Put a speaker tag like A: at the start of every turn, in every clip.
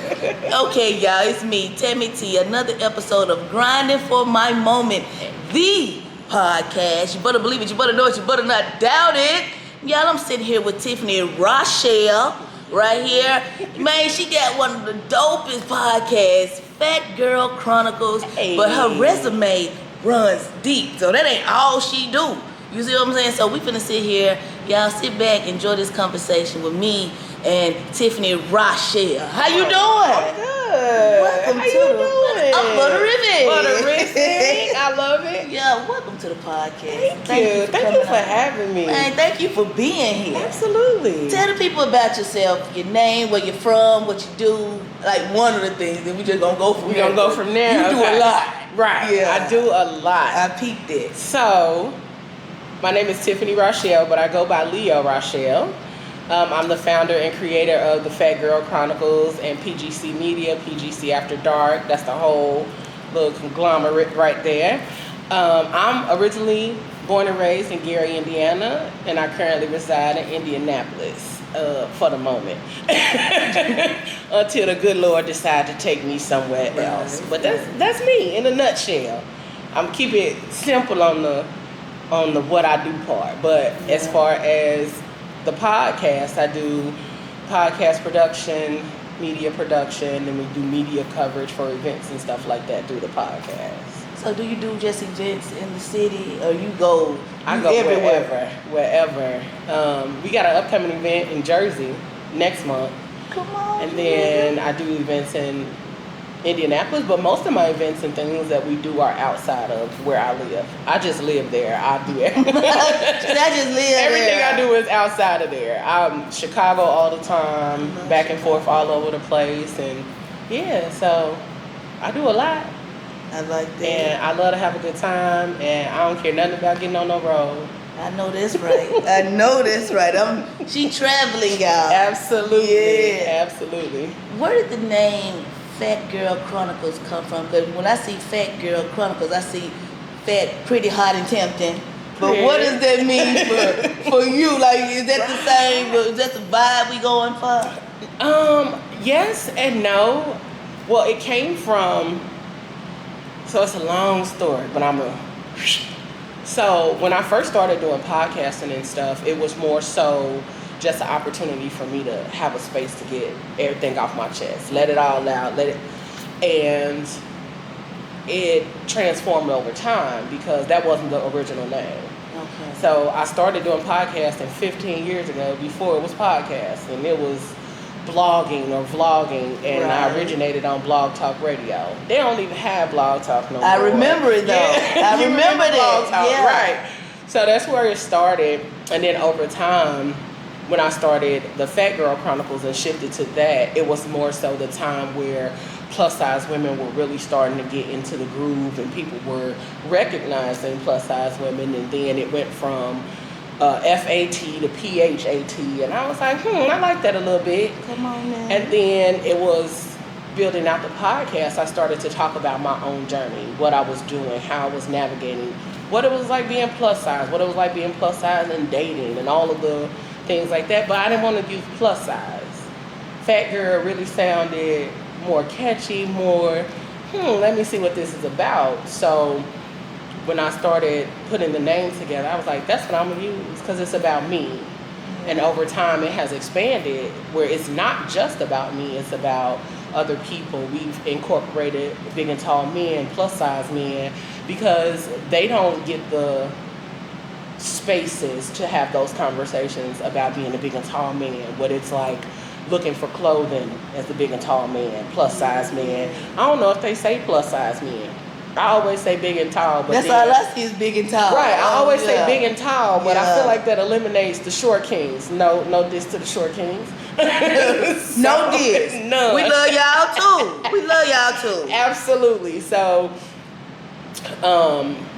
A: Okay, y'all, it's me, Tami Tee. Another episode of Grinding for My Moment, the podcast. You better believe it, you better know it, you better not doubt it. Y'all, I'm sitting here with Tiffany and Rochelle right here. Man, she got one of the dopest podcasts, Phat Girl Chronicles, but her resume runs deep. So that ain't all she do. You see what I'm saying? So we finna sit here. Y'all sit back, enjoy this conversation with me and Tiffany and Rochelle. How you doing?
B: Good.
A: Welcome
B: How
A: to
B: you
A: the
B: doing?
A: Butterific.
B: Butterific. I love it.
A: Yeah, welcome to the podcast.
B: Thank you. Thank you for having me.
A: Man, thank you for being here.
B: Absolutely.
A: Tell the people about yourself, your name, where you're from, what you do. Like one of the things, and we just gonna go from there.
B: We're gonna go from there.
A: You do a lot.
B: Right.
A: Yeah.
B: I do a lot.
A: I peeped it.
B: So, my name is Tiffany Rochelle, but I go by Leo Rochelle. I'm the founder and creator of the Phat Girl Chronicles and PGC Media, PGC After Dark. That's the whole little conglomerate right there. I'm originally born and raised in Gary, Indiana, and I currently reside in Indianapolis for the moment. Until the good Lord decides to take me somewhere else. But that's me in a nutshell. I'm keep it simple on the what I do part. But as far as the podcast, I do podcast production, media production, and we do media coverage for events and stuff like that through the podcast.
A: So do you do just events in the city, or you go?
B: I go wherever. We got an upcoming event in Jersey next month.
A: Come on.
B: And then I do events in Indianapolis, but most of my events and things that we do are outside of where I live. I just live there. I do everything.
A: I just live
B: Everything
A: there.
B: I do is outside of there. I'm Chicago all the time, back and forth all over the place, and yeah, so I do a lot.
A: I like that.
B: And I love to have a good time, and I don't care nothing about getting on no road.
A: I know that's right. I know that's right. She traveling, y'all.
B: Absolutely.
A: Yeah.
B: Absolutely.
A: Where did the name Phat Girl Chronicles come from? Because when I see Phat Girl Chronicles, I see fat, pretty, hot, and tempting. But what does that mean for you? Like, is that the same? Is that the vibe we going for?
B: Yes and no. Well, it came from, so it's a long story, but so when I first started doing podcasting and stuff, it was more so just an opportunity for me to have a space to get everything off my chest, let it all out, and it transformed over time because that wasn't the original name.
A: Okay.
B: So I started doing podcasting 15 years ago before it was podcast, and it was blogging or vlogging, and I originated on Blog Talk Radio. They don't even have Blog Talk no more.
A: I remember it though.
B: Yeah.
A: I remember that.
B: Blog Talk,
A: yeah.
B: right. So that's where it started, and then over time, when I started the Phat Girl Chronicles and shifted to that, it was more so the time where plus size women were really starting to get into the groove and people were recognizing plus size women, and then it went from FAT to PHAT, and I was like, I like that a little bit.
A: Come on, man.
B: And then it was building out the podcast, I started to talk about my own journey, what I was doing, how I was navigating, what it was like being plus size, what it was like being plus size and dating and all of the things like that, but I didn't want to use plus size. Phat Girl really sounded more catchy, more, let me see what this is about. So when I started putting the name together, I was like, that's what I'm going to use because it's about me. Mm-hmm. And over time, it has expanded where it's not just about me, it's about other people. We've incorporated big and tall men, plus size men, because they don't get the spaces to have those conversations about being a big and tall man, what it's like looking for clothing as a big and tall man, plus size man. I don't know if they say plus size men. I always say big and tall, but
A: that's all I see is big and tall.
B: Right, I always say big and tall, but I feel like that eliminates the short kings. No diss to the short kings.
A: No diss.
B: None.
A: We love y'all too. We love y'all too.
B: Absolutely. So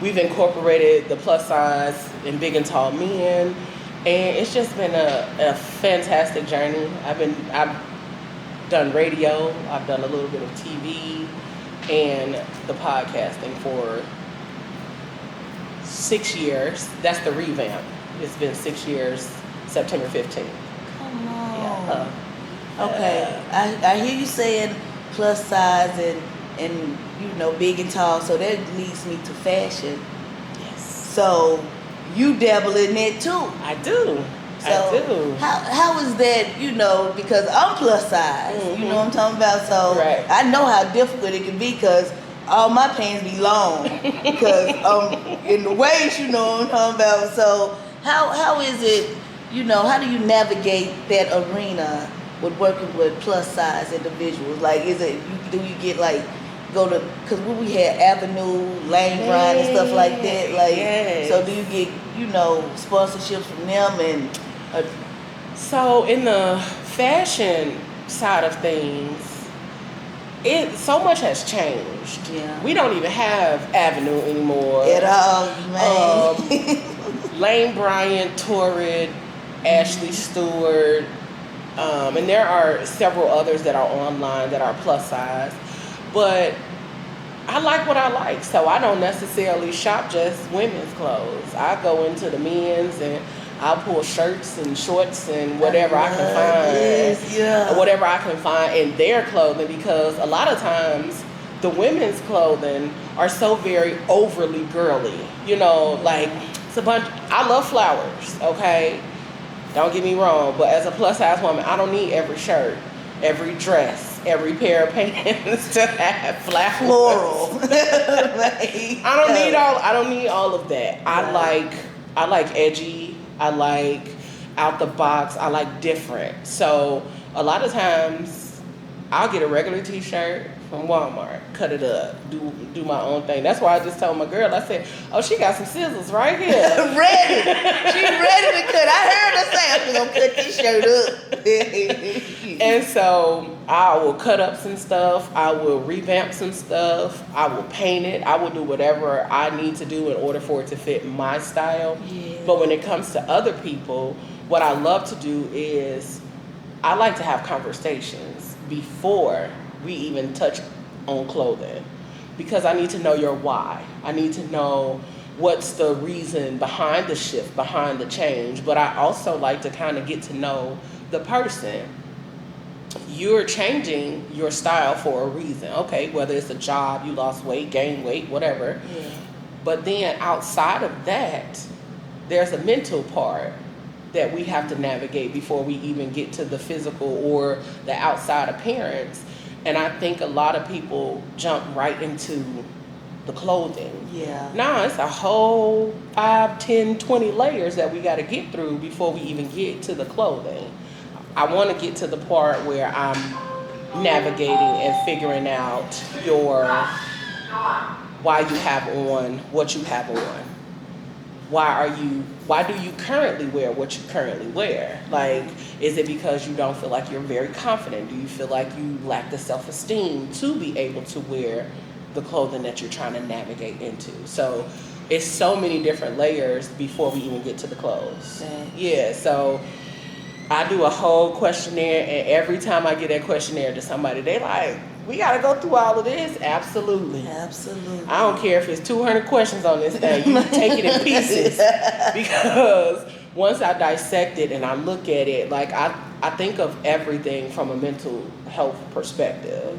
B: we've incorporated the plus size and big and tall men, and it's just been a fantastic journey. I've done radio, I've done a little bit of TV and the podcasting for 6 years. That's the revamp. It's been 6 years, September 15th.
A: Come on.
B: Yeah.
A: Okay, I hear you saying plus size and big and tall, so that leads me to fashion.
B: Yes.
A: So you dabble in that too.
B: I do.
A: So
B: I do.
A: How is that, because I'm plus size, you know what I'm talking about? So
B: Right.
A: I know how difficult it can be because all my pants be long because in the waist, you know what I'm talking about? So how is it, how do you navigate that arena with working with plus size individuals? Like, do you get because we had Avenue, Lane Grind and stuff like that. Like,
B: yes.
A: So do you get, sponsorships from them and?
B: So in the fashion side of things, so much has changed.
A: Yeah.
B: We don't even have Avenue anymore.
A: At all, man.
B: Lane Bryant, Torrid, Ashley Stewart, and there are several others that are online that are plus size. But I like what I like, so I don't necessarily shop just women's clothes. I go into the men's and I'll pull shirts and shorts and whatever I can find.
A: Yes, yeah.
B: Whatever I can find in their clothing, because a lot of times the women's clothing are so very overly girly. Like it's a bunch. I love flowers, okay? Don't get me wrong, but as a plus size woman, I don't need every shirt, every dress, every pair of pants to have flowers.
A: Floral.
B: I don't need all of that.
A: Right.
B: I like edgy. I like out the box. I like different. So a lot of times I'll get a regular t-shirt from Walmart, cut it up, do my own thing. That's why I just told my girl, I said, oh, she got some scissors right here.
A: Ready. She ready to cut. I heard her say, I'm going to cut this shirt up.
B: And so I will cut up some stuff. I will revamp some stuff. I will paint it. I will do whatever I need to do in order for it to fit my style.
A: Yeah.
B: But when it comes to other people, what I love to do is I like to have conversations before we even touch on clothing, because I need to know your why. I need to know what's the reason behind the shift, behind the change. But I also like to kind of get to know the person. You're changing your style for a reason. Okay, whether it's a job, you lost weight, gained weight, whatever.
A: Yeah.
B: But then outside of that, there's a mental part that we have to navigate before we even get to the physical or the outside appearance. And I think a lot of people jump right into the clothing.
A: Yeah.
B: Nah, it's a whole 5, 10, 20 layers that we got to get through before we even get to the clothing. I want to get to the part where I'm navigating and figuring out why you have on what you have on. Why do you currently wear what you currently wear? Like, is it because you don't feel like you're very confident? Do you feel like you lack the self-esteem to be able to wear the clothing that you're trying to navigate into? So it's so many different layers before we even get to the clothes. Yeah, so I do a whole questionnaire, and every time I get that questionnaire to somebody, they like, we got to go through all of this? Absolutely.
A: Absolutely.
B: I don't care if it's 200 questions on this thing. You can take it in pieces. Because once I dissect it and I look at it, like I think of everything from a mental health perspective.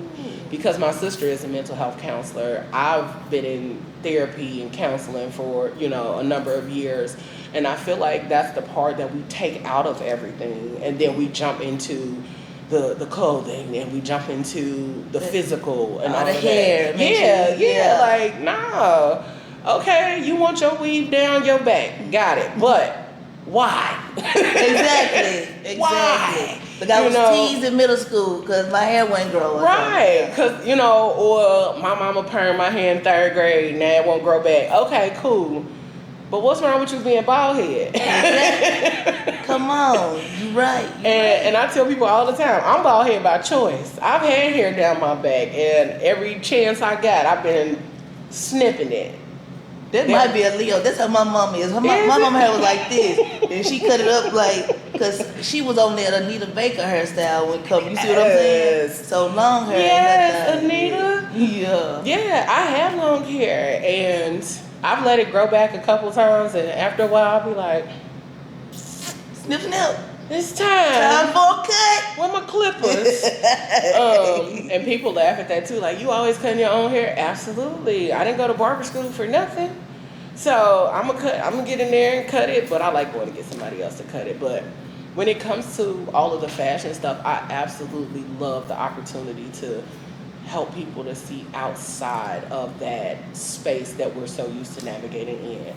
B: Because my sister is a mental health counselor. I've been in therapy and counseling for, a number of years. And I feel like that's the part that we take out of everything. And then we jump into the clothing, and we jump into the physical and all
A: the
B: of
A: hair.
B: that. Yeah, like, nah. Okay, you want your weave down your back. Got it. But why?
A: Exactly.
B: Why?
A: But I was teased in middle school because my hair wasn't growing.
B: Right. Because, or my mama permed my hair in 3rd grade, now it won't grow back. Okay, cool. But what's wrong with you being bald head?
A: Exactly. Come on, you're right.
B: And I tell people all the time, I'm bald head by choice. I've had hair down my back, and every chance I got, I've been snipping it.
A: That might be a Leo. That's how my mom is. My mama hair was like this, and she cut it up because she was on that Anita Baker hairstyle when come. You see what I'm saying? So long hair.
B: Yes, Anita.
A: Yeah.
B: Yeah, I have long hair, and I've let it grow back a couple times, and after a while, I'll be like,
A: snip, snip.
B: It's time.
A: Time for a cut.
B: Where my clippers? And people laugh at that too. Like, you always cutting your own hair? Absolutely. I didn't go to barber school for nothing. So I'm gonna get in there and cut it, but I like going to get somebody else to cut it. But when it comes to all of the fashion stuff, I absolutely love the opportunity to help people to see outside of that space that we're so used to navigating in.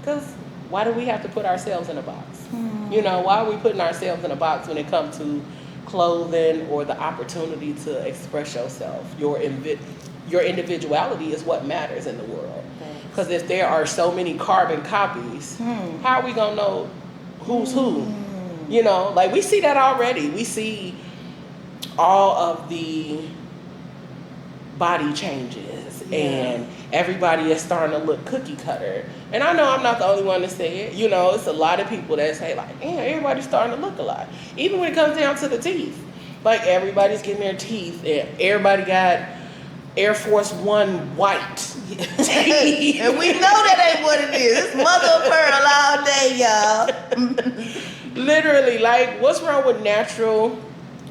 B: Because why do we have to put ourselves in a box? You know, why are we putting ourselves in a box when it comes to clothing or the opportunity to express yourself? Your individuality is what matters in the world. Because if there are so many carbon copies, how are we going to know who's who? You know, like we see that already. We see all of the body changes and everybody is starting to look cookie cutter. And I know I'm not the only one to say it. You know, it's a lot of people that say like, yeah, everybody's starting to look alike. Even when it comes down to the teeth. Like everybody's getting their teeth and everybody got Air Force One white teeth.
A: And we know that ain't what it is. It's mother of pearl all day, y'all.
B: Literally, like, what's wrong with natural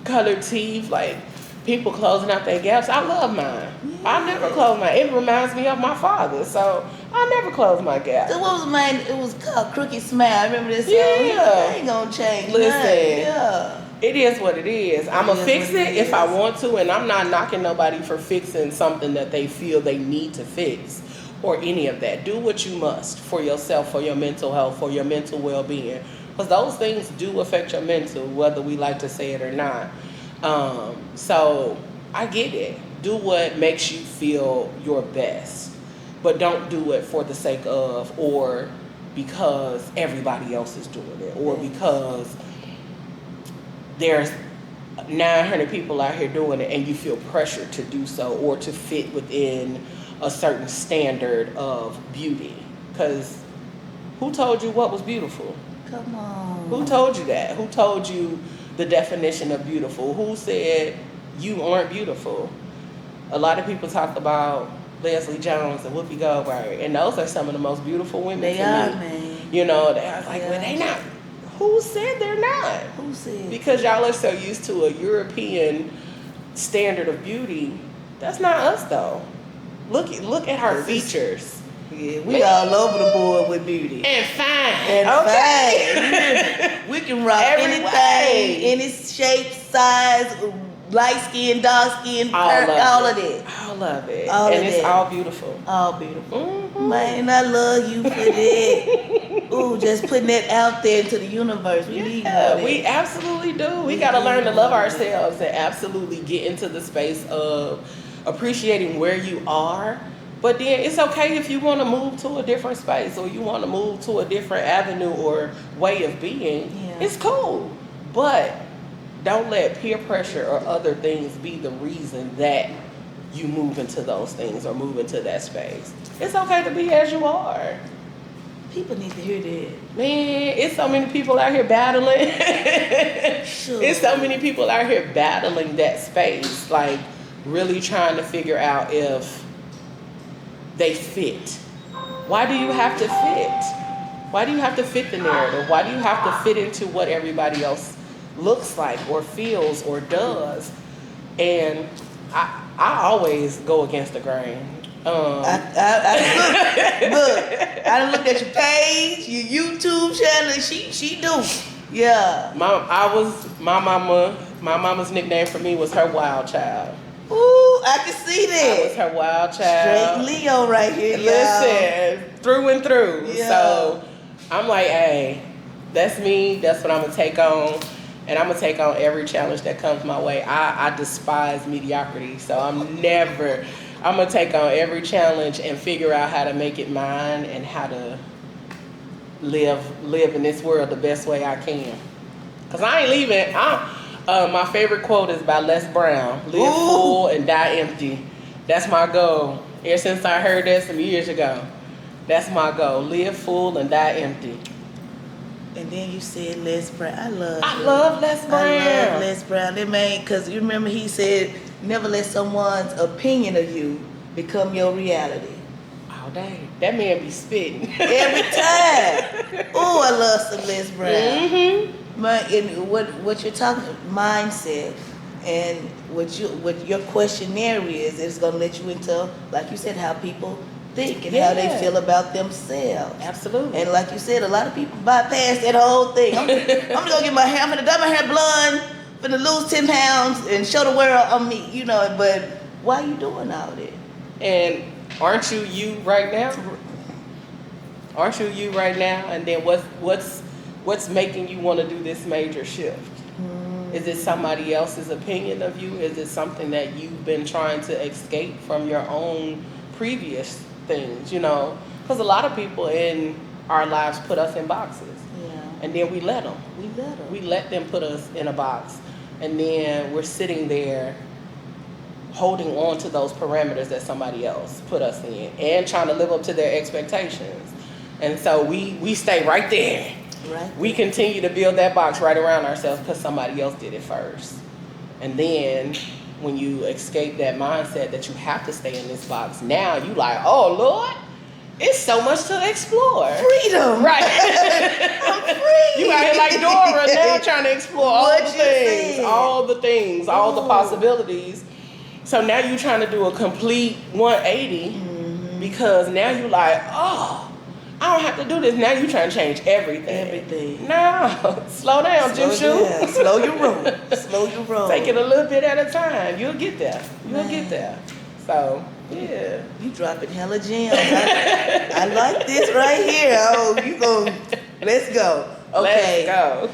B: colored teeth? Like, people closing out their gaps. I love mine. I never close mine. It reminds me of my father, so I never close my gap.
A: So what was mine? It was called Crooked Smile. I remember this song.
B: Yeah.
A: I ain't gonna change.
B: Listen.
A: Yeah.
B: It is what it is. I'm going to fix it if I want to, and I'm not knocking nobody for fixing something that they feel they need to fix or any of that. Do what you must for yourself, for your mental health, for your mental well-being. Because those things do affect your mental, whether we like to say it or not. So I get it. Do what makes you feel your best. But don't do it for the sake of or because everybody else is doing it or because there's 900 people out here doing it and you feel pressured to do so or to fit within a certain standard of beauty. Because who told you what was beautiful?
A: Come on.
B: Who told you that? Who told you the definition of beautiful? Who said you aren't beautiful? A lot of people talk about Leslie Jones and Whoopi Goldberg, and those are some of the most beautiful women
A: They
B: to
A: are,
B: me.
A: man.
B: You know, they are like, well, they not. Who said they're not?
A: Who said?
B: Because y'all are so used to a European standard of beauty. That's not us, though. Look at her features.
A: Yeah, we all over the board with beauty.
B: And fine.
A: And
B: okay.
A: fine. We can rock
B: Every
A: anything,
B: way.
A: any shape, size, light skin, dark skin, all of it.
B: All of it. And it's all beautiful.
A: All beautiful.
B: Mm-hmm.
A: Man, I love you for that. Ooh, just putting that out there into the universe. We need that.
B: We absolutely do. We got to learn to love ourselves and absolutely get into the space of appreciating where you are. But then it's okay if you want to move to a different space or you want to move to a different avenue or way of being.
A: Yeah.
B: It's cool. But don't let peer pressure or other things be the reason that you move into those things or move into that space. It's okay to be as you are.
A: People need to hear that.
B: Man, it's so many people out here battling.
A: Sure.
B: It's so many people out here battling that space, like really trying to figure out if they fit. Why do you have to fit? Why do you have to fit the narrative? Why do you have to fit into what everybody else looks like or feels or does? And I always go against the grain.
A: Look, I done looked at your page, your YouTube channel, and she do. Yeah.
B: My mama's nickname for me was her wild child.
A: Ooh, I can see
B: I
A: that.
B: was her wild child.
A: Straight Leo right here,
B: Listen, through and through.
A: Yeah.
B: So I'm like, hey, that's me. That's what I'm gonna take on, and I'm gonna take on every challenge that comes my way. I despise mediocrity, so I'm gonna take on every challenge and figure out how to make it mine and how to live in this world the best way I can. Cause I ain't leaving. My favorite quote is by Les Brown: "Live full and die empty." That's my goal. Ever since I heard that some years ago, that's my goal. Live full and die empty.
A: And then you said Les Brown. I love
B: Les Brown.
A: I love Les Brown. That man, because you remember he said, never let someone's opinion of you become your reality.
B: Oh, dang. That man be spitting.
A: Every time. Oh, I love some Les Brown.
B: Mm-hmm.
A: What you're talking mindset and what your questionnaire is gonna let you into, like you said, how people think and how they feel about themselves.
B: Absolutely.
A: And like you said, a lot of people bypass that whole thing. I'm gonna go get my hair, I'm gonna dye my hair blonde, gonna lose 10 pounds and show the world I'm me, you know. But why you doing all that?
B: And aren't you right now? Aren't you right now? And then what's making you want to do this major shift? Is it somebody else's opinion of you? Is it something that you've been trying to escape from your own previous things, you know? Because a lot of people in our lives put us in boxes.
A: Yeah.
B: And then we let them. We let them put us in a box. And then we're sitting there holding on to those parameters that somebody else put us in and trying to live up to their expectations. And so we stay right there.
A: Right.
B: We continue to build that box right around ourselves because somebody else did it first. And then when you escape that mindset that you have to stay in this box, now you like, oh Lord, it's so much to explore.
A: Freedom.
B: Right.
A: I'm free.
B: You out here like Dora now trying to explore all the things, all the possibilities. So now you're trying to do a complete 180 because now you like, oh, I don't have to do this. Now you're trying to change everything. No, slow down, Jim Shoe.
A: Slow your roll. Slow your roll.
B: Take it a little bit at a time. You'll get there. Get there. So, yeah.
A: You dropping hella gems. I like this right here. Oh, let's go. Okay.
B: Let's go.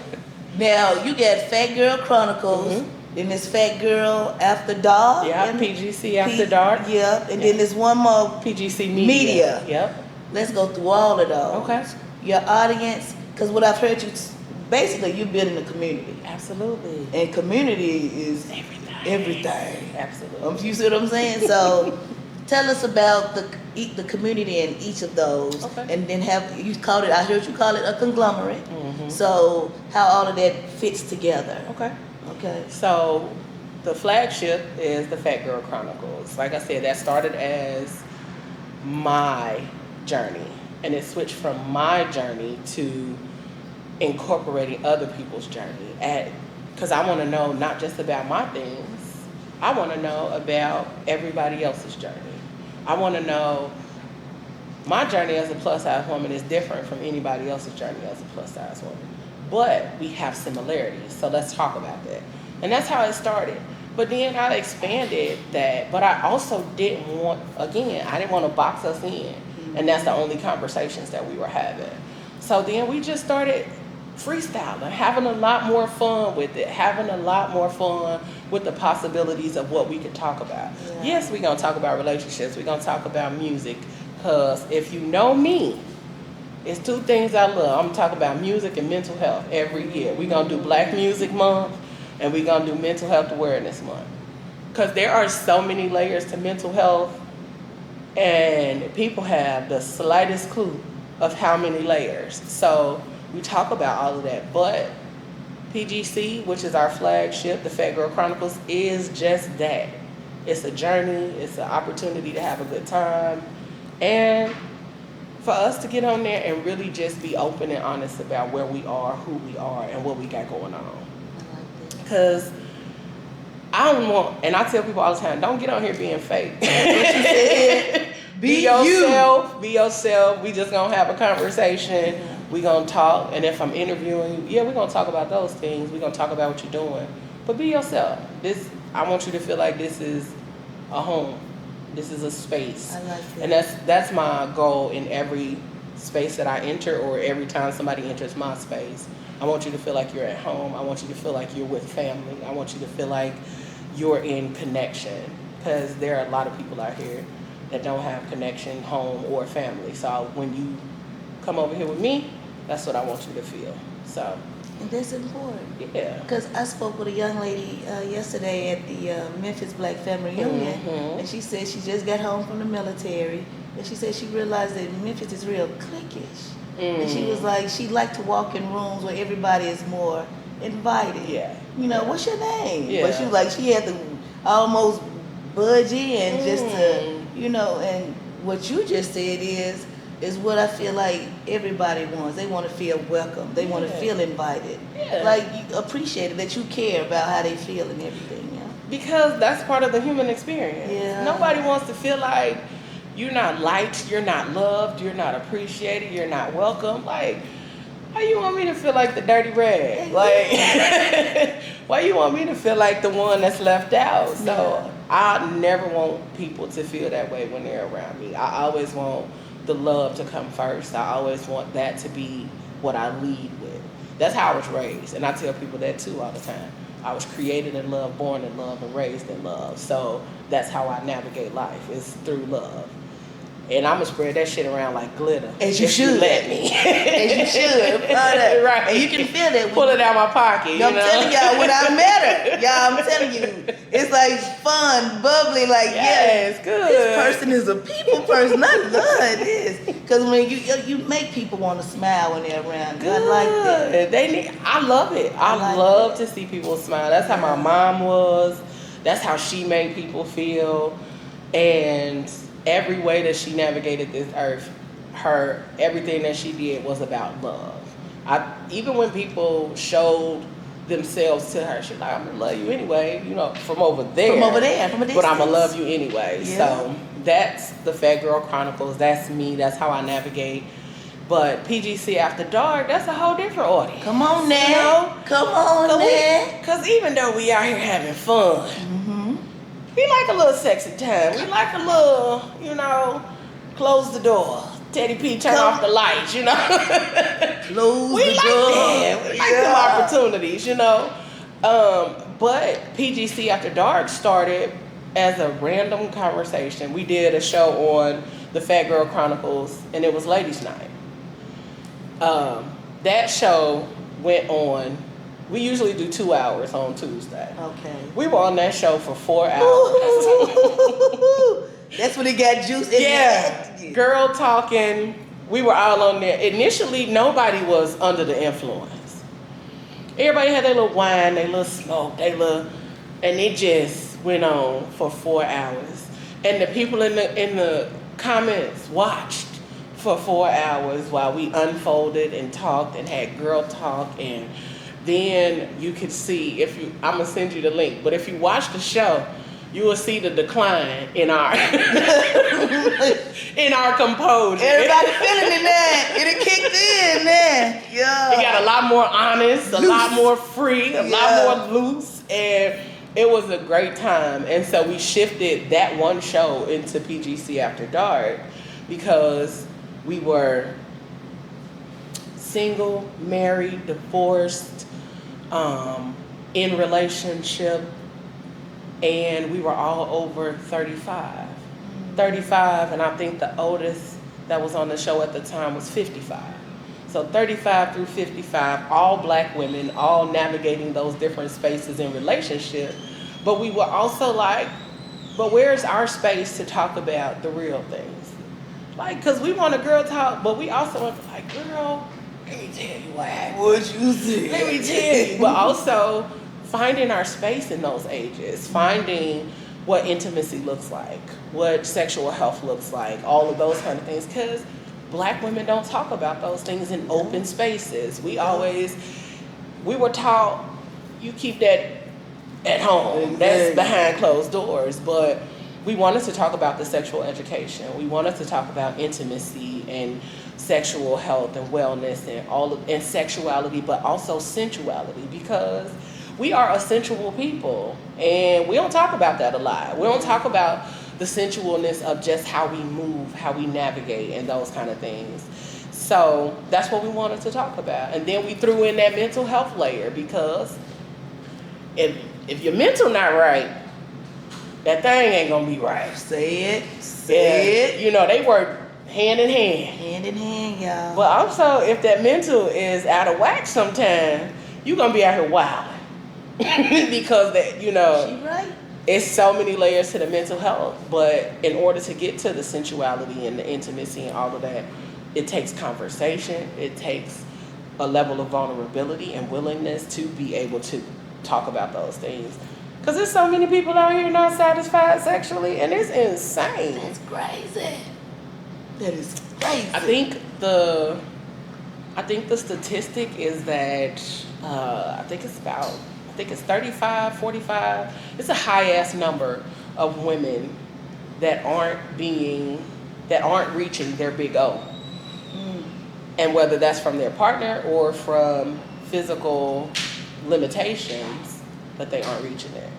A: Now, you got Phat Girl Chronicles. Then there's Phat Girl After Dark.
B: Yeah, PGC After Dark.
A: Yep. And then there's one more.
B: PGC Media. Yep.
A: Let's go through all of those.
B: Okay.
A: Your audience, because what I've heard you, basically you're building a community.
B: Absolutely.
A: And community is everything.
B: Absolutely.
A: You see what I'm saying? So tell us about the community in each of those.
B: Okay.
A: And then I heard you call it a conglomerate. So how all of that fits together. Okay.
B: So the flagship is the Phat Girl Chronicles. Like I said, that started as my journey, and it switched from my journey to incorporating other people's journey, because I want to know not just about my things, I want to know about everybody else's journey. I want to know my journey as a plus size woman is different from anybody else's journey as a plus size woman, but we have similarities, so let's talk about that. And that's how it started. But then I expanded that, but I also didn't want to box us in. And that's the only conversations that we were having. So then we just started freestyling, having a lot more fun with it, having a lot more fun with the possibilities of what we could talk about. Yeah. Yes, we're going to talk about relationships. We're going to talk about music. Because if you know me, it's two things I love. I'm going to talk about music and mental health every year. We're going to do Black Music Month, and we're going to do Mental Health Awareness Month. Because there are so many layers to mental health, and people have the slightest clue of how many layers. So we talk about all of that. But PGC, which is our flagship, the Phat Girl Chronicles, is just that. It's a journey. It's an opportunity to have a good time. And for us to get on there and really just be open and honest about where we are, who we are, and what we got going on. Because I don't want, and I tell people all the time, don't get on here being fake. Be yourself. Be yourself. We just gonna have a conversation. Yeah. We gonna talk, and if I'm interviewing you, we're gonna talk about those things. We're gonna talk about what you're doing. But be yourself. I want you to feel like this is a home. This is a space.
A: I like that.
B: And that's my goal in every space that I enter, or every time somebody enters my space. I want you to feel like you're at home. I want you to feel like you're with family. I want you to feel like you're in connection, because there are a lot of people out here that don't have connection, home, or family. So when you come over here with me, that's what I want you to feel. So.
A: And that's important.
B: Yeah.
A: Because I spoke with a young lady yesterday at the Memphis Black Family Reunion, and she said she just got home from the military, and she said she realized that Memphis is real cliquish. And she was like, she liked to walk in rooms where everybody is more invited.
B: Yeah.
A: You know, what's your name?
B: Yeah.
A: But she was like, she had to almost budge in just to, you know, and what you just said is, is what I feel like everybody wants. They want to feel welcome. They want to feel invited.
B: Yeah.
A: Like you appreciate it, that you care about how they feel and everything. Yeah.
B: Because that's part of the human experience.
A: Yeah.
B: Nobody wants to feel like you're not liked, you're not loved, you're not appreciated, you're not welcome. Like, why you want me to feel like the dirty rag? Like, why you want me to feel like the one that's left out? So I never want people to feel that way when they're around me. I always want the love to come first. I always want that to be what I lead with. That's how I was raised. And I tell people that too all the time. I was created in love, born in love, and raised in love. So that's how I navigate life, is through love. And I'm going to spread that shit around like glitter.
A: As you should.
B: Let me.
A: As you should.
B: Right.
A: And you can feel that.
B: Pull it out my pocket.
A: I'm telling y'all, when I met her, I'm telling you, it's like fun, bubbly, like,
B: yes, good.
A: This person is a people person. I love this. Because when you make people want to smile when they're around you. I like that.
B: I love it. I love to see people smile. That's how my mom was. That's how she made people feel. And every way that she navigated this earth, everything that she did was about love. Even when people showed themselves to her, she's like, I'm gonna love you anyway, from over there. From a distance. But I'm gonna love you anyway. Yeah. So that's the Phat Girl Chronicles. That's me. That's how I navigate. But PGC After Dark, that's a whole different audience.
A: Come on now. Come on now.
B: Because even though we out here having fun, we like a little sexy time. We like a little, close the door. Teddy P, turn off the lights,
A: Close the door.
B: We like them opportunities, But PGC After Dark started as a random conversation. We did a show on the Phat Girl Chronicles, and it was Ladies' Night. That show went on. We usually do 2 hours on Tuesday.
A: Okay.
B: We were on that show for 4 hours.
A: That's when it got juice in
B: the girl talking. We were all on there. Initially, nobody was under the influence. Everybody had their little wine, their little smoke, and it just went on for 4 hours. And the people in the comments watched for 4 hours while we unfolded and talked and had girl talk. And then you could see, I'm gonna send you the link, but if you watch the show, you will see the decline in our in our composure.
A: Everybody feeling it now. It kicked in now. Yeah.
B: It got a lot more honest, a lot more free, a lot more loose, and it was a great time. And so we shifted that one show into PGC After Dark because we were single, married, divorced, in relationship, and we were all over 35. 35, and I think the oldest that was on the show at the time was 55. So 35 through 55, all black women, all navigating those different spaces in relationship. But we were also like, but where's our space to talk about the real things? Like, because we want a girl talk, but we also want to like, girl, let me tell you what happened.
A: What you see?
B: Let me tell you. But also finding our space in those ages, finding what intimacy looks like, what sexual health looks like, all of those kind of things. Because black women don't talk about those things in open spaces. We were taught, you keep that at home. That's behind closed doors. But we wanted to talk about the sexual education. We wanted to talk about intimacy and sexual health and wellness and sexuality, but also sensuality, because we are a sensual people, and we don't talk about that a lot. We don't talk about the sensualness of just how we move, how we navigate, and those kind of things. So that's what we wanted to talk about. And then we threw in that mental health layer, because if your mental not right, that thing ain't gonna be right.
A: Say it.
B: They work hand in hand.
A: Hand in hand, y'all.
B: But also, if that mental is out of whack sometime, you're gonna be out here wilding. Because
A: She right.
B: It's so many layers to the mental health, but in order to get to the sensuality and the intimacy and all of that, it takes conversation, it takes a level of vulnerability and willingness to be able to talk about those things. Because there's so many people out here not satisfied sexually, and it's insane.
A: It's crazy. That is crazy.
B: I think the statistic is that I think it's 35, 45. It's a high ass number of women that aren't reaching their big O. And whether that's from their partner or from physical limitations, that they aren't reaching it.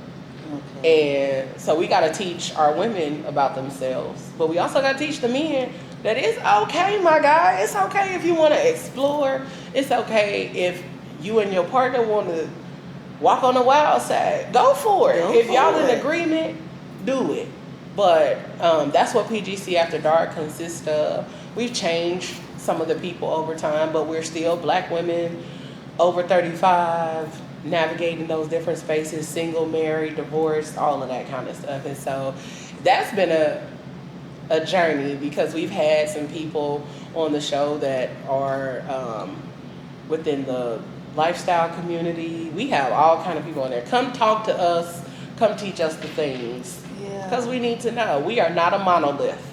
B: Okay. And so we got to teach our women about themselves, but we also got to teach the men that it's okay, my guy. It's okay if you want to explore. It's okay if you and your partner want to walk on the wild side. Go for it. If y'all in agreement, do it. But that's what PGC After Dark consists of. We've changed some of the people over time, but we're still Black women over 35 navigating those different spaces, single, married, divorced, all of that kind of stuff. And so that's been a journey, because we've had some people on the show that are within the lifestyle community. We have all kind of people on there. Come talk to us. Come teach us the things. Because we need to know. We are not a monolith.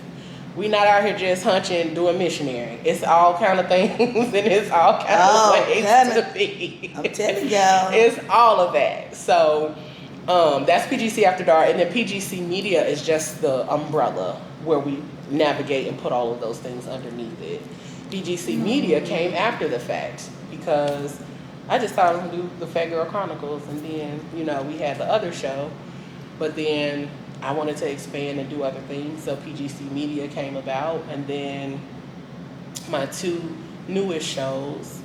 B: We not out here just hunching, doing missionary. It's all kind of things, and it's all kind of ways to be.
A: I'm telling y'all.
B: It's all of that. So that's PGC After Dark, and then PGC Media is just the umbrella where we navigate and put all of those things underneath it. PGC Media came after the fact, because I just thought I was going to do the Phat Girl Chronicles, and then, we had the other show, but then I wanted to expand and do other things, so PGC Media came about. And then my two newest shows,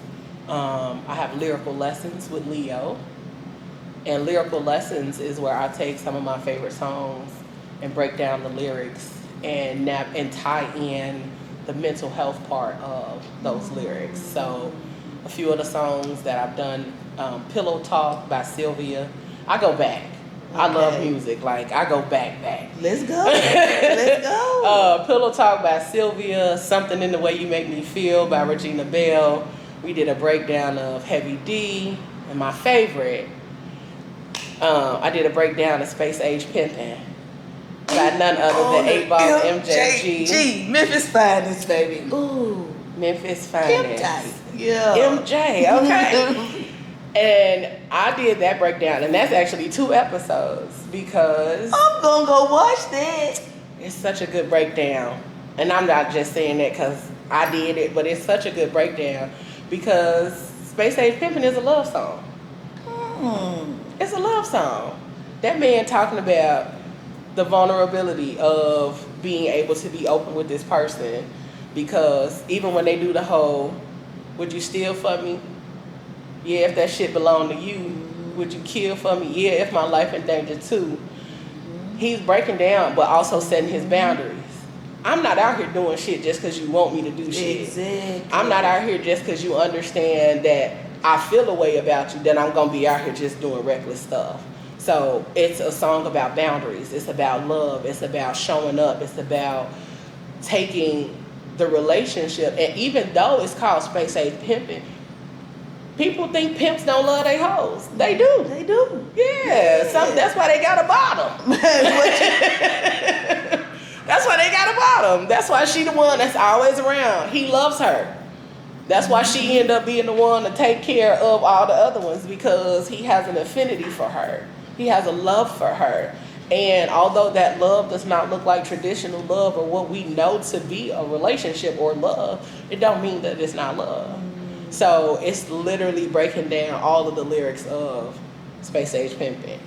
B: I have Lyrical Lessons with Leo, and Lyrical Lessons is where I take some of my favorite songs and break down the lyrics and tie in the mental health part of those lyrics. So a few of the songs that I've done, Pillow Talk by Sylvia. I go back. Okay. I love music. Like, I go back.
A: Let's go. Let's go.
B: Pillow Talk by Sylvia. Something in the Way You Make Me Feel by Regina Belle. We did a breakdown of Heavy D. And my favorite, I did a breakdown of Space Age Pimpin' by none other than 8 Ball MJG.
A: Memphis Finest, baby.
B: Ooh, Memphis Finest.
A: Yeah.
B: MJ, okay. And I did that breakdown, and that's actually 2 episodes, because
A: I'm gonna go watch that.
B: It's such a good breakdown. And I'm not just saying that because I did it, but it's such a good breakdown because Space Age Pimpin' is a love song. It's a love song. That man talking about the vulnerability of being able to be open with this person, because even when they do the whole, would you steal for me? Yeah, if that shit belonged to you, would you kill for me? Yeah, if my life in danger too. He's breaking down, but also setting his boundaries. I'm not out here doing shit just because you want me to do shit.
A: Exactly.
B: I'm not out here just because you understand that I feel a way about you, that I'm going to be out here just doing reckless stuff. So it's a song about boundaries. It's about love. It's about showing up. It's about taking the relationship. And even though it's called Space Age Pimpin', people think pimps don't love their hoes. They do.
A: They do.
B: Yeah. That's why they got a bottom. That's why they got a bottom. That's why she the one that's always around. He loves her. That's why she ended up being the one to take care of all the other ones, because he has an affinity for her. He has a love for her. And although that love does not look like traditional love or what we know to be a relationship or love, it don't mean that it's not love. So it's literally breaking down all of the lyrics of Space Age Pimpin'.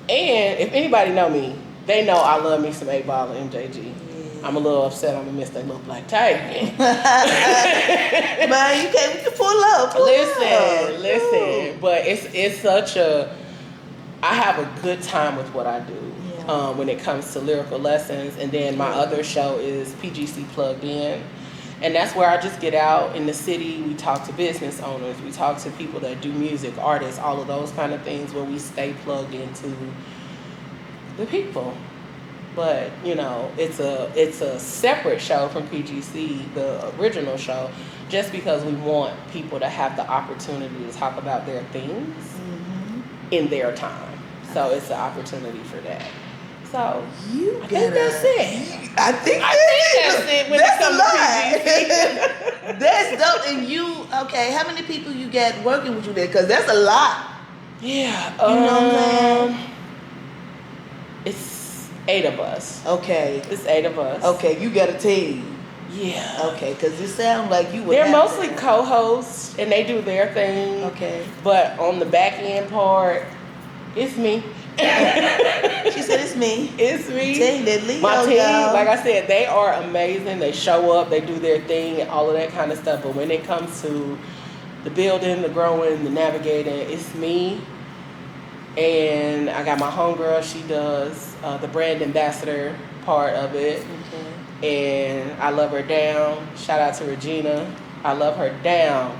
B: And if anybody know me, they know I love me some 8 Ball and MJG. Yeah. I'm a little upset I'm gonna miss that little black tiger.
A: Man, you can pull up.
B: Listen. But it's such a, I have a good time with what I do. When it comes to Lyrical Lessons. And then my other show is PGC Plugged In. And that's where I just get out in the city. We talk to business owners. We talk to people that do music, artists, all of those kind of things, where we stay plugged into the people. But, it's a separate show from PGC, the original show, just because we want people to have the opportunity to talk about their things in their time. So it's an opportunity for that. So I think that's it.
A: I think
B: that's it when it comes to PGC.
A: That's dope. And you, okay, how many people you got working with you there? Because that's a lot.
B: Yeah.
A: You know what I'm saying?
B: It's 8 of us.
A: Okay.
B: It's 8 of us.
A: Okay, you got a team.
B: Yeah.
A: Okay, because it sounds like you would
B: They're
A: have
B: mostly
A: to.
B: co-hosts, and they do their thing.
A: Okay.
B: But on the back end part, it's me.
A: She said it's me.
B: It's me.
A: Tell you that Leo,
B: My team,
A: y'all.
B: like I said, they are amazing. They show up, they do their thing, and all of that kind of stuff. But when it comes to the building, the growing, the navigating, it's me. And I got my homegirl. She does the brand ambassador part of it.
A: Okay.
B: And I love her down. Shout out to Regina. I love her down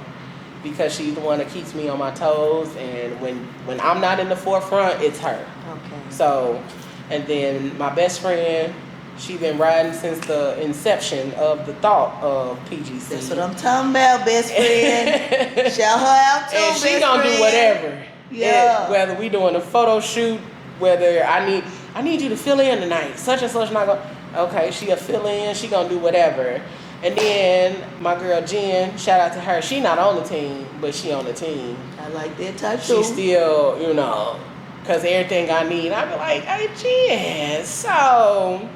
B: because she's the one that keeps me on my toes. And when I'm not in the forefront, it's her.
A: Okay.
B: So, and then my best friend, she been riding since the inception of the thought of PGC.
A: That's what I'm talking about, best friend. Shout her out too,
B: And she
A: best
B: gonna
A: friend.
B: do whatever.
A: Yeah.
B: Whether we doing a photo shoot, whether I need you to fill in tonight, such and such not gonna. Okay, she'll fill in. She gonna do whatever. And then my girl Jen, shout out to her. She not on the team, but she on the team.
A: I like that type too.
B: She still, cause everything I need, I be like, hey Jen, so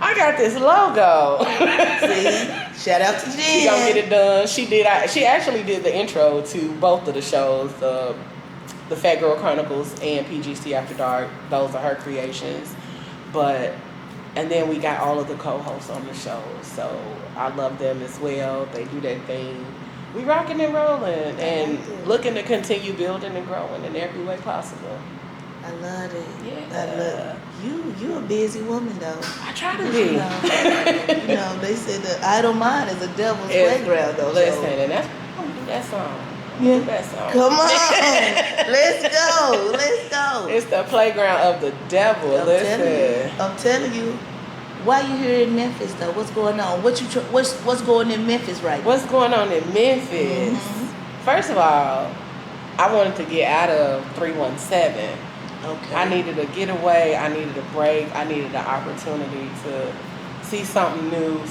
B: I got this logo.
A: See, shout out to Jen.
B: She gonna get it done. She actually did the intro to both of the shows, the Phat Girl Chronicles and PGC After Dark. Those are her creations. And then we got all of the co-hosts on the show. So I love them as well. They do their thing. We rocking and rolling and looking to continue building and growing in every way possible.
A: I love it.
B: Yeah.
A: I love it. You a busy woman though.
B: I try to be.
A: They said the idle mind is a devil's playground though.
B: Listen, and that's that song.
A: Yeah.
B: That song.
A: Come on. Let's go.
B: It's the playground of the devil.
A: I'm telling you. Why you here in Memphis though? What's going on? What's going in Memphis right now?
B: What's going on in Memphis?
A: Mm-hmm.
B: First of all, I wanted to get out of 317.
A: Okay.
B: I needed a getaway. I needed a break. I needed an opportunity to see something new,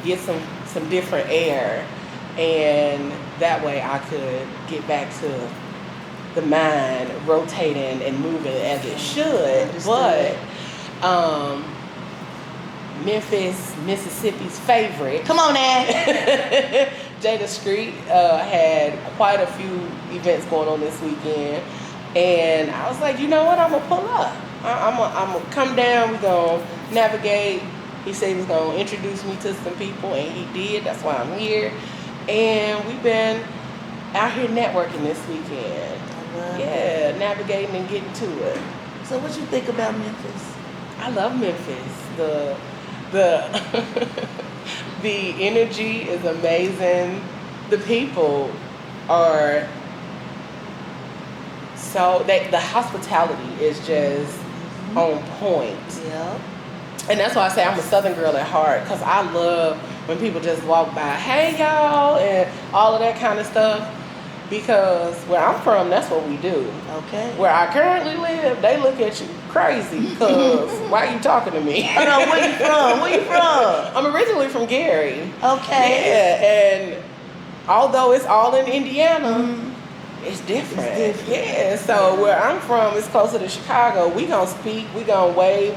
B: get some different air, and that way I could get back to the mind rotating and moving as it should. But Memphis, Mississippi's favorite.
A: Come on now.
B: Jada Street had quite a few events going on this weekend. And I was like, you know what? I'm going to pull up. I'm going to come down. We're going to navigate. He said he was going to introduce me to some people, and he did. That's why I'm here. And we've been out here networking this weekend. Navigating and getting to it.
A: So what you think about Memphis?
B: I love Memphis. The the energy is amazing. The people are so the hospitality is just on point.
A: Yeah.
B: And that's why I say I'm a Southern girl at heart, because I love when people just walk by, hey y'all, and all of that kind of stuff. Because where I'm from, that's what we do.
A: Okay.
B: Where I currently live, they look at you crazy, because why are you talking to me?
A: Hold on, where you from? Where you from?
B: I'm originally from Gary.
A: Okay.
B: Yeah, and although it's all in Indiana, it's different. Yeah, so where I'm from is closer to Chicago. We gonna speak, we gonna wave,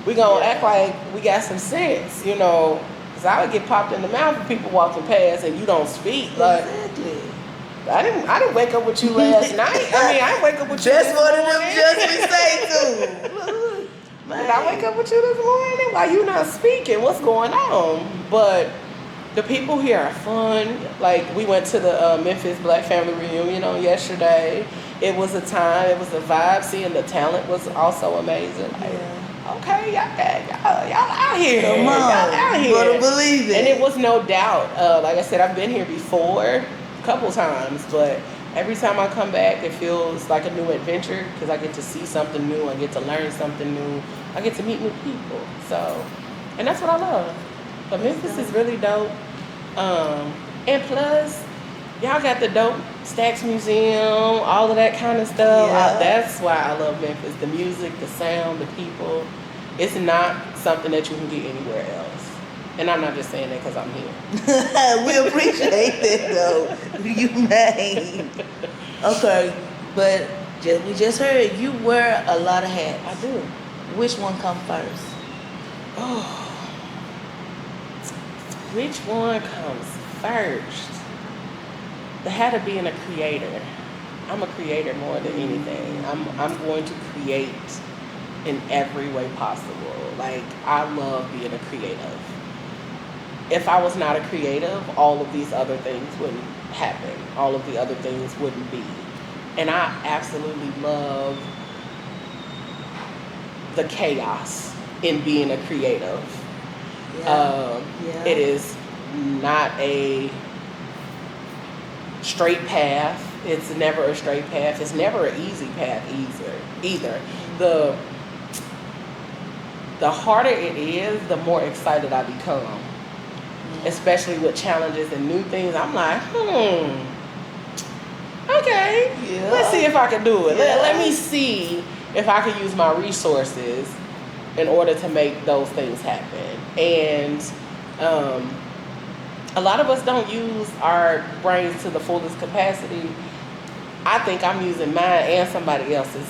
B: we gonna act like we got some sense, because I would get popped in the mouth for people walking past and you don't speak. Like,
A: exactly.
B: I didn't wake up with you last night. I didn't wake up with you.
A: That's one of them just we say too.
B: Did I wake up with you this morning? Why you not speaking? What's going on? But the people here are fun. Like, we went to the Memphis Black Family Reunion on yesterday. It was a time. It was a vibe. Seeing the talent was also amazing. Like, okay, y'all out here.
A: Come on,
B: y'all out here.
A: You better believe it.
B: And it was no doubt. Like I said, I've been here before a couple times, but every time I come back, it feels like a new adventure, because I get to see something new. I get to learn something new. I get to meet new people. So, and that's what I love. But Memphis is really dope. And plus, y'all got the dope Stax Museum, all of that kind of stuff.
A: Yeah.
B: That's why I love Memphis. The music, the sound, the people. It's not something that you can get anywhere else. And I'm not just saying that because I'm here.
A: We appreciate that though. You may. Okay, but we just heard you wear a lot of hats.
B: I do.
A: Which one come first?
B: Oh. Which one comes first? The hat of being a creator. I'm a creator more than anything. I'm going to create in every way possible. Like, I love being a creative. If I was not a creative, all of these other things wouldn't happen. All of the other things wouldn't be. And I absolutely love the chaos in being a creative. It is not a straight path. It's never a straight path. It's never an easy path either. The harder it is, the more excited I become. Especially with challenges and new things. I'm like, okay, let's see if I can do it. Let me see if I can use my resources in order to make those things happen. And a lot of us don't use our brains to the fullest capacity. I think I'm using mine and somebody else's.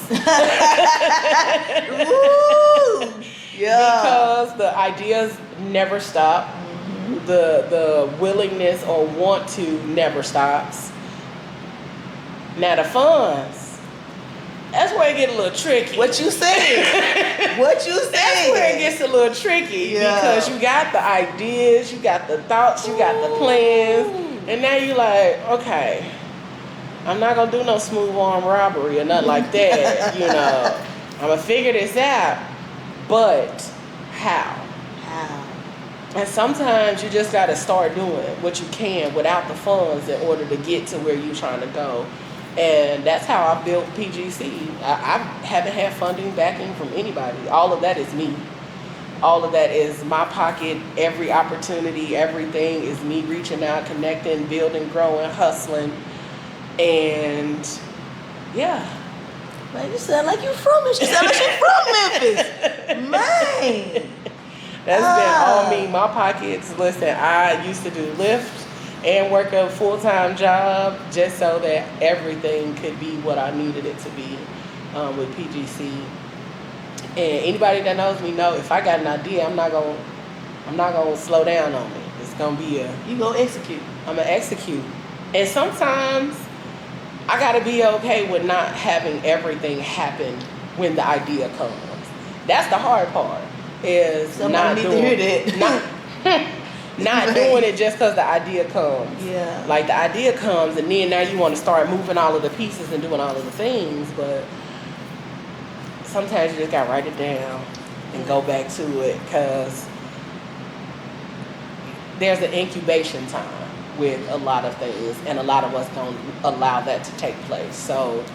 A: Woo! Yeah.
B: Because the ideas never stop. The willingness or want to never stops. Now the funds, that's where it gets a little tricky.
A: What you saying?
B: That's where it gets a little tricky because you got the ideas, you got the thoughts, you got the plans, and now you like, okay, I'm not gonna do no smooth arm robbery or nothing like that. I'm gonna figure this out, but how? And sometimes you just got to start doing what you can without the funds in order to get to where you're trying to go. And that's how I built PGC. I haven't had funding backing from anybody. All of that is me. All of that is my pocket. Every opportunity, everything is me reaching out, connecting, building, growing, hustling. And yeah.
A: Man, you sound like you from Memphis. You sound like you from Memphis. Man.
B: That's been all me, my pockets. Listen, I used to do Lyft and work a full-time job just so that everything could be what I needed it to be with PGC. And anybody that knows me know if I got an idea, I'm not gonna slow down on it. It's gonna be
A: you gonna execute.
B: I'm gonna execute. And sometimes I gotta be okay with not having everything happen when the idea comes. That's the hard part. Is
A: somebody
B: not
A: need
B: doing,
A: to hear that.
B: not doing it just because the idea comes.
A: Yeah.
B: Like the idea comes and then now you want to start moving all of the pieces and doing all of the things, but sometimes you just gotta write it down and go back to it because there's an incubation time with a lot of things and a lot of us don't allow that to take place. So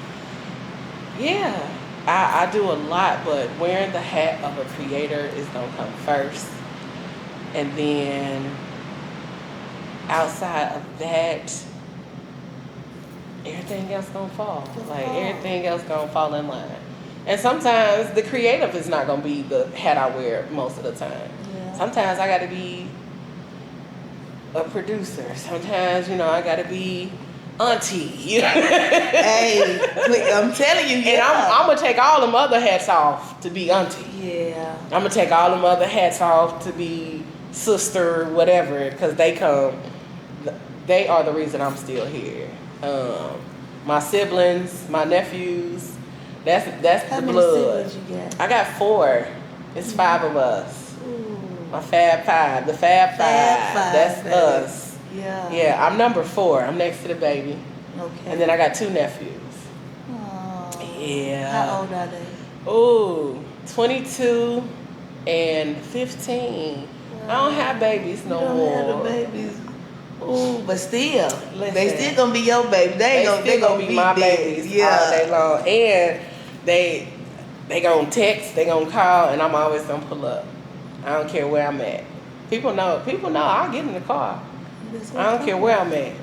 B: yeah. I do a lot, but wearing the hat of a creator is going to come first. And then outside of that, everything else going to fall. Everything else going to fall in line. And sometimes the creative is not going to be the hat I wear most of the time. Yeah. Sometimes I got to be a producer. Sometimes, I got to be auntie.
A: Hey, I'm telling you,
B: And I'm going to take all them other hats off to be auntie.
A: Yeah.
B: I'm going to take all them other hats off to be sister, whatever, because they are the reason I'm still here. My siblings, my nephews, that's
A: How
B: the
A: many
B: blood.
A: siblings you got?
B: I got 4. It's 5 of us. Ooh. My Fab Five, the Fab Five. That's us. Yeah, I'm number 4. I'm next to the baby.
A: Okay.
B: And then I got 2 nephews.
A: Aww.
B: Yeah.
A: How old are they?
B: Ooh, 22 and 15. Wow. I don't have babies no more.
A: You don't have the babies. Ooh, but still,
B: listen,
A: they still gonna be your baby. They gonna be
B: my
A: dead.
B: babies all day long. And they gonna text, they gonna call, and I'm always gonna pull up. I don't care where I'm at. People know. I'll get in the car. I don't care where I'm at.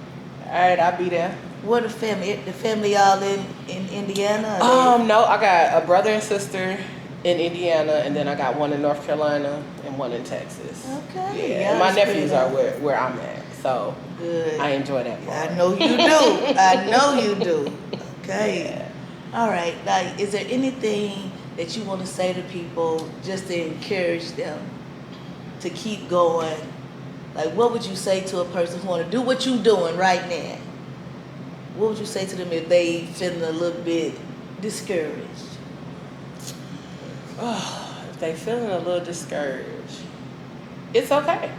B: All right, I'll be there.
A: What the family all in Indiana?
B: No, I got a brother and sister in Indiana, and then I got one in North Carolina and one in Texas.
A: Okay.
B: Yeah, and my nephews are where I'm at, so
A: good.
B: I enjoy that part.
A: I know you do. I know you do. Okay.
B: Yeah.
A: All right. Like, is there anything that you want to say to people just to encourage them to keep going? Like, what would you say to a person who want to do what you're doing right now? What would you say to them if they feeling a little bit discouraged?
B: Oh, if they feeling a little discouraged, it's okay.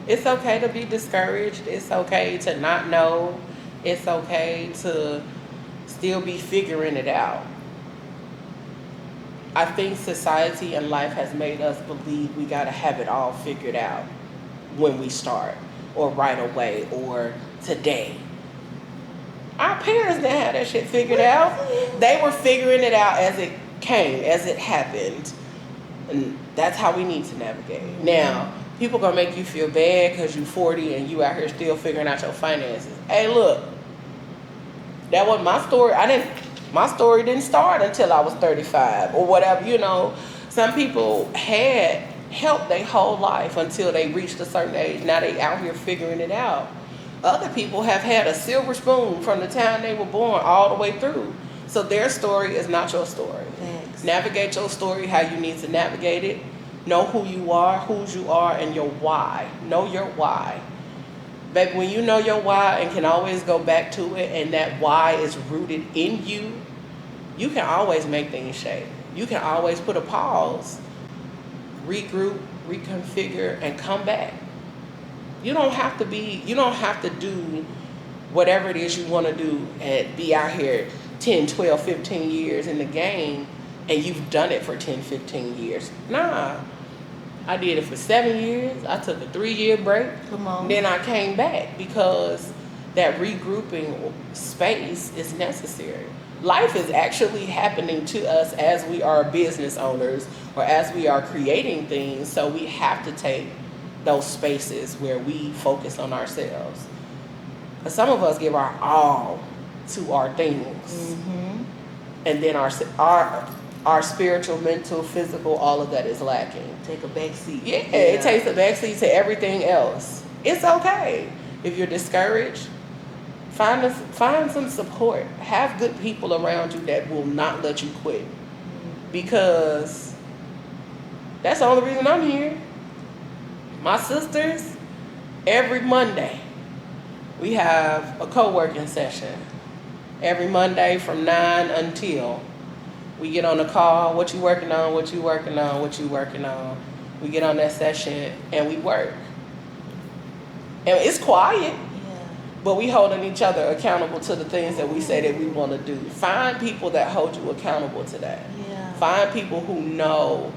B: It's okay to be discouraged. It's okay to not know. It's okay to still be figuring it out. I think society and life has made us believe we got to have it all figured out when we start, or right away, or today. Our parents didn't have that shit figured out. They were figuring it out as it came, as it happened. And that's how we need to navigate. Now, people gonna make you feel bad because you 40 and you out here still figuring out your finances. Hey, look, that wasn't my story. My story didn't start until I was 35 or whatever, you know. Some people had help their whole life until they reached a certain age. Now they out here figuring it out. Other people have had a silver spoon from the time they were born all the way through. So their story is not your story.
A: Thanks.
B: Navigate your story how you need to navigate it. Know who you are, whose you are, and your why. Know your why. Baby, when you know your why and can always go back to it, and that why is rooted in you, you can always make things shape. You can always put a pause, regroup, reconfigure, and come back. You don't have to do whatever it is you want to do and be out here 10, 12, 15 years in the game and you've done it for 10, 15 years. Nah. I did it for 7 years. I took a 3-year break.
A: Come on.
B: Then I came back because that regrouping space is necessary. Life is actually happening to us as we are business owners or as we are creating things. So we have to take those spaces where we focus on ourselves. But some of us give our all to our things. And then our spiritual, mental, physical, all of that is lacking.
A: Take a back seat.
B: Yeah, it takes a back seat to everything else. It's okay. If you're discouraged, find some support. Have good people around you that will not let you quit. Because that's the only reason I'm here. My sisters, every Monday, we have a co-working session. Every Monday from 9 until. We get on the call, what you working on, what you working on, what you working on. We get on that session and we work. And it's quiet, but we holding each other accountable to the things that we say that we want to do. Find people that hold you accountable to that. Find people who know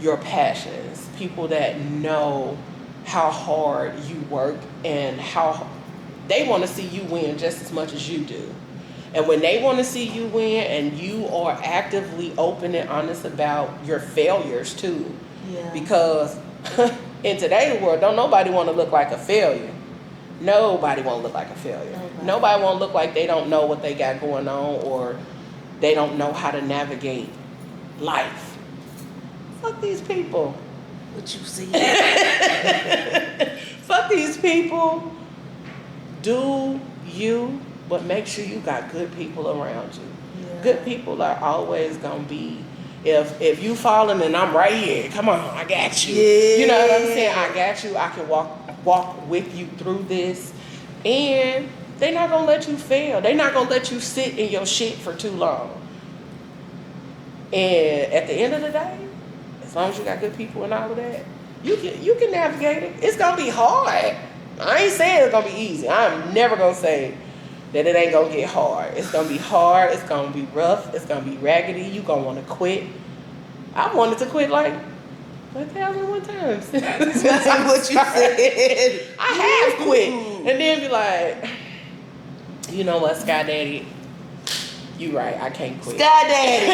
B: your passions, people that know how hard you work and how they want to see you win just as much as you do. And when they want to see you win and you are actively open and honest about your failures too, because in today's world, don't nobody want to look like a failure. Nobody want to look like a failure. Nobody want to look like they don't know what they got going on or they don't know how to navigate life. Fuck these people.
A: What you see?
B: Fuck these people. Do you, but make sure you got good people around you. Good people are always gonna be. If you falling and I'm right here, come on, I got you. You know what I'm saying? I got you. I can walk with you through this, and they're not gonna let you fail. They're not gonna let you sit in your shit for too long. And at the end of the day, as long as you got good people and all of that, you can navigate it. It's gonna be hard. I ain't saying it's gonna be easy. I'm never gonna say that it ain't gonna get hard. It's gonna be hard. It's gonna be rough. It's gonna be raggedy. You gonna want to quit. I wanted to quit like 1,001 times.
A: That's what you said.
B: I have quit, and then be like, you know what, Sky Daddy, you right. I can't quit.
A: Sky Daddy.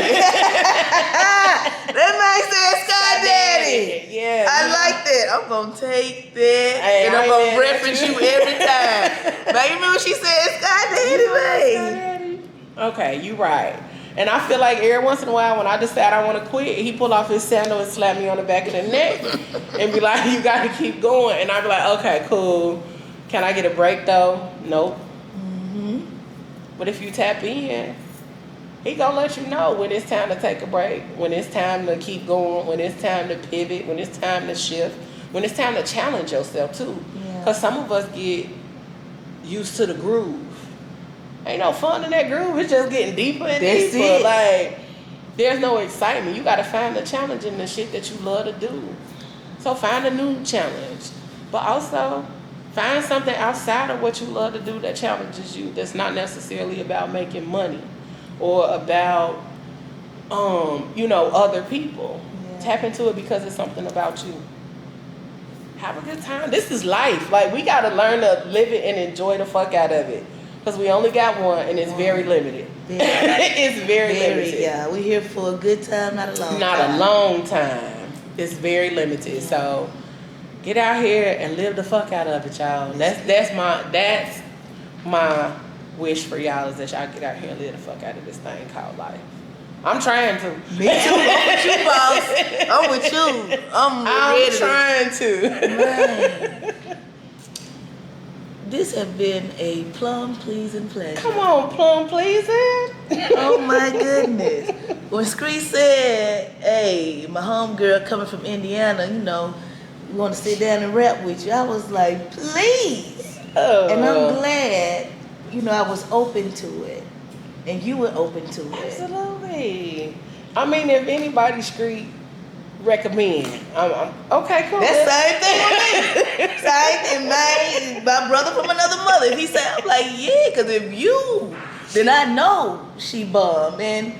A: That man said Sky Daddy.
B: Yeah.
A: I like that. I'm gonna take that and I'm gonna reference you every time. Baby, remember she said Sky Daddy, babe.
B: Okay, you right. And I feel like every once in a while when I decide I want to quit, he pull off his sandal and slap me on the back of the neck and be like, you got to keep going. And I be like, okay, cool. Can I get a break though? Nope.
A: Mm-hmm.
B: But if you tap in, he gonna let you know when it's time to take a break, when it's time to keep going, when it's time to pivot, when it's time to shift, when it's time to challenge yourself too. Because some of us get used to the groove. Ain't no fun in that groove. It's just getting deeper and deeper.
A: It.
B: Like, there's no excitement. You got to find the challenge in the shit that you love to do. So find a new challenge. But also, find something outside of what you love to do that challenges you. That's not necessarily about making money or about, other people. Yeah. Tap into it because it's something about you. Have a good time. This is life. Like, we got to learn to live it and enjoy the fuck out of it. Because we only got one, and it's very limited. It's very limited.
A: Yeah, we're here for a good time, not a long time.
B: Not a long time. It's very limited. So get out here and live the fuck out of it, y'all. That's my wish for y'all, is that y'all get out here and live the fuck out of this thing called life. I'm trying to.
A: Me too. I'm with you, boss. I'm with you.
B: I'm trying to.
A: Man. This has been a plum pleasing pleasure.
B: Come on, plum pleasing.
A: Oh my goodness. When Scree said, hey, my homegirl coming from Indiana, we want to sit down and rap with you, I was like, please.
B: Oh.
A: And I'm glad, I was open to it. And you were open to it.
B: Absolutely. I mean, if anybody Scree recommend, I'm okay, cool.
A: That's same thing with me. Same thing, man. My brother from another mother. If he said, I'm like, yeah, because if you, then I know she bum. And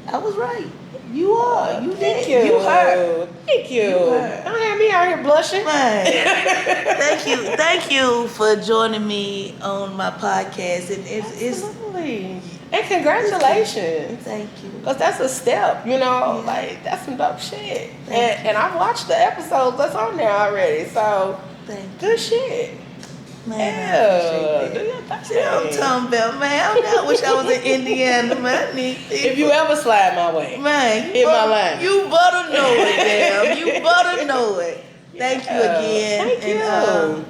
A: I was right. You are. You did. You her.
B: Thank you. Don't have me out here blushing.
A: Man. Thank you for joining me on my podcast. And
B: Absolutely. And congratulations.
A: Thank you.
B: Because that's a step, like, that's some dope shit. And I've watched the episodes that's on there already, so good shit.
A: Man,
B: yeah.
A: Do your thing. See what I'm talking about, man. I wish I was in Indiana, man.
B: If you ever slide my way,
A: man,
B: hit my line.
A: You better know it, damn. You better know it. Thank you again.
B: Thank you.
A: And,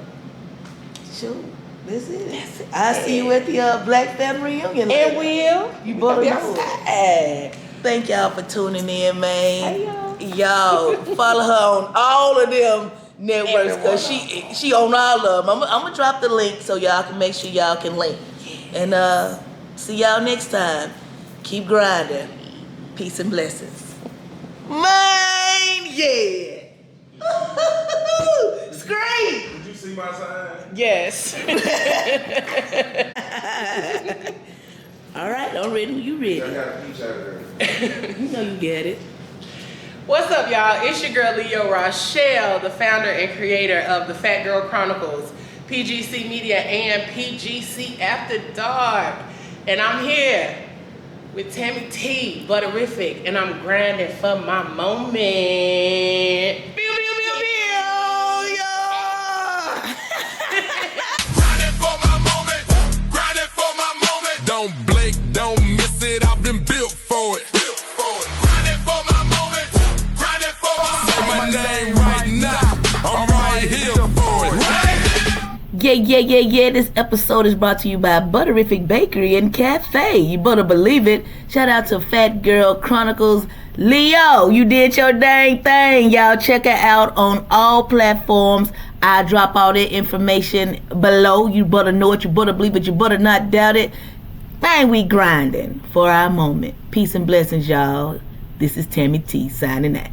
A: shoot. That's it. I'll see you at the Black Family Reunion.
B: And will.
A: You better know
B: it.
A: Thank y'all for tuning in, man.
B: Hey,
A: y'all follow her on all of them networks because she on all of them. I'm gonna drop the link so y'all can make sure y'all can link. And see y'all next time. Keep grinding. Peace and blessings. Man, yeah. Scream.
C: Did you see my sign?
B: Yes.
A: All right, I'm ready. You ready?
C: I got a peach out of there.
A: You know you get it.
B: What's up, y'all? It's your girl, Leo Rochelle, the founder and creator of the Phat Girl Chronicles, PGC Media, and PGC After Dark. And I'm here with Tami Tee, Buderific, and I'm grinding for my moment. Pew, pew, pew, pew, yeah.
D: Grinding for my moment, grinding for my moment. Don't blink, don't miss it, I've been built for it. Grinding for my moment, grinding for my moment. Say my name right now, I'm right here for it.
A: Yeah. This episode is brought to you by Buderific Bakery and Cafe. You better believe it. Shout out to Phat Girl Chronicles. Leo, you did your dang thing. Y'all check her out on all platforms. I drop all that information below. You better know it, you better believe it, you better not doubt it. Man, we grinding for our moment. Peace and blessings, y'all. This is Tami Tee signing out.